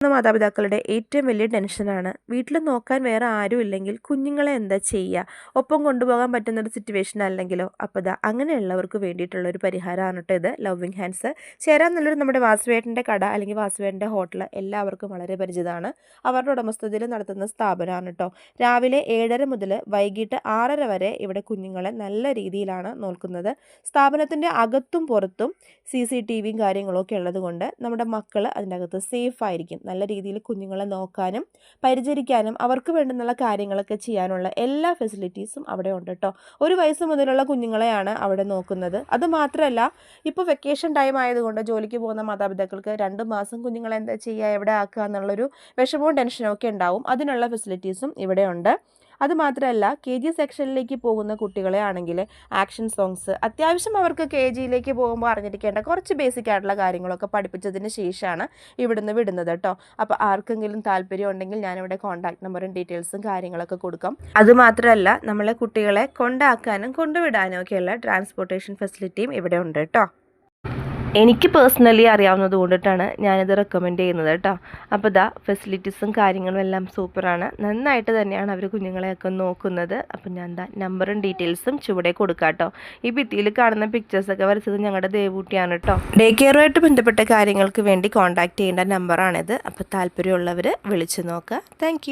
മാതാപിതാക്കളുടെ ഏറ്റവും വലിയ ടെൻഷനാണ് വീട്ടിൽ നോക്കാൻ വേറെ ആരും ഇല്ലെങ്കിൽ കുഞ്ഞുങ്ങളെ എന്താ ചെയ്യുക, ഒപ്പം കൊണ്ടുപോകാൻ പറ്റുന്നൊരു സിറ്റുവേഷൻ അല്ലെങ്കിലോ. അപ്പോൾ അങ്ങനെയുള്ളവർക്ക് വേണ്ടിയിട്ടുള്ള ഒരു പരിഹാരമാണ് കേട്ടോ ഇത് ലവിങ് ഹാൻഡ്സ്. ചേരാൻ നല്ലൊരു നമ്മുടെ വാസുവേട്ടൻ്റെ കട അല്ലെങ്കിൽ വാസുവേട്ടൻ്റെ ഹോട്ടൽ എല്ലാവർക്കും വളരെ പരിചിതമാണ്. അവരുടെ ഉടമസ്ഥതയിൽ നടത്തുന്ന സ്ഥാപനമാണ് കേട്ടോ. രാവിലെ 7:30 മുതൽ വൈകിട്ട് 6:30 വരെ ഇവിടെ കുഞ്ഞുങ്ങളെ നല്ല രീതിയിലാണ് നോക്കുന്നത്. സ്ഥാപനത്തിൻ്റെ അകത്തും പുറത്തും CCTVയും കാര്യങ്ങളൊക്കെ ഉള്ളത് കൊണ്ട് നമ്മുടെ മക്കൾ അതിൻ്റെ അകത്ത് സേഫ് ആയിരിക്കും. നല്ല രീതിയിൽ കുഞ്ഞുങ്ങളെ നോക്കാനും പരിചരിക്കാനും അവർക്ക് വേണ്ടുന്നുള്ള കാര്യങ്ങളൊക്കെ ചെയ്യാനുള്ള എല്ലാ ഫെസിലിറ്റീസും അവിടെ ഉണ്ട് കേട്ടോ. 1 വയസ്സ് മുതലുള്ള കുഞ്ഞുങ്ങളെയാണ് അവിടെ നോക്കുന്നത്. അത് മാത്രമല്ല, ഇപ്പോൾ വെക്കേഷൻ ടൈം ആയതുകൊണ്ട് ജോലിക്ക് പോകുന്ന മാതാപിതാക്കൾക്ക് 2 മാസം കുഞ്ഞുങ്ങളെ എന്താ ചെയ്യുക, എവിടെ ആക്കുക എന്നുള്ളൊരു വിഷമവും ടെൻഷനും ഒക്കെ ഉണ്ടാവും. അതിനുള്ള ഫെസിലിറ്റീസും ഇവിടെ ഉണ്ട്. അതുമാത്രമല്ല, KG സെക്ഷനിലേക്ക് പോകുന്ന കുട്ടികളെ ആണെങ്കിൽ ആക്ഷൻ സോങ്സ്, അത്യാവശ്യം അവർക്ക് KGയിലേക്ക് പോകുമ്പോൾ അറിഞ്ഞിരിക്കേണ്ട കുറച്ച് ബേസിക് ആയിട്ടുള്ള കാര്യങ്ങളൊക്കെ പഠിപ്പിച്ചതിന് ശേഷമാണ് ഇവിടുന്ന് വിടുന്നത് കേട്ടോ. അപ്പോൾ ആർക്കെങ്കിലും താല്പര്യം ഉണ്ടെങ്കിൽ ഞാനിവിടെ കോൺടാക്ട് നമ്പറും ഡീറ്റെയിൽസും കാര്യങ്ങളൊക്കെ കൊടുക്കാം. അതുമാത്രമല്ല, നമ്മളെ കുട്ടികളെ കൊണ്ടാക്കാനും കൊണ്ടുവിടാനും ഒക്കെയുള്ള ട്രാൻസ്പോർട്ടേഷൻ ഫെസിലിറ്റിയും ഇവിടെ ഉണ്ട് കേട്ടോ. എനിക്ക് പേഴ്സണലി അറിയാവുന്നത് കൊണ്ടിട്ടാണ് ഞാനിത് റെക്കമെൻഡ് ചെയ്യുന്നത് കേട്ടോ. അപ്പോൾ ഫെസിലിറ്റീസും കാര്യങ്ങളും എല്ലാം സൂപ്പറാണ്. നന്നായിട്ട് തന്നെയാണ് അവർ കുഞ്ഞുങ്ങളെയൊക്കെ നോക്കുന്നത്. അപ്പോൾ ഞാൻ നമ്പറും ഡീറ്റെയിൽസും ചുവടെ കൊടുക്കാം കേട്ടോ. ഈ ഭിത്തിയിൽ കാണുന്ന പിക്ചേഴ്സൊക്കെ വരച്ചത് ഞങ്ങളുടെ ദേവൂട്ടിയാണ് കേട്ടോ. ഡേ കെയറുമായിട്ട് ബന്ധപ്പെട്ട കാര്യങ്ങൾക്ക് വേണ്ടി കോൺടാക്ട് ചെയ്യേണ്ട നമ്പറാണിത്. അപ്പോൾ താല്പര്യമുള്ളവർ വിളിച്ചു നോക്കുക. താങ്ക്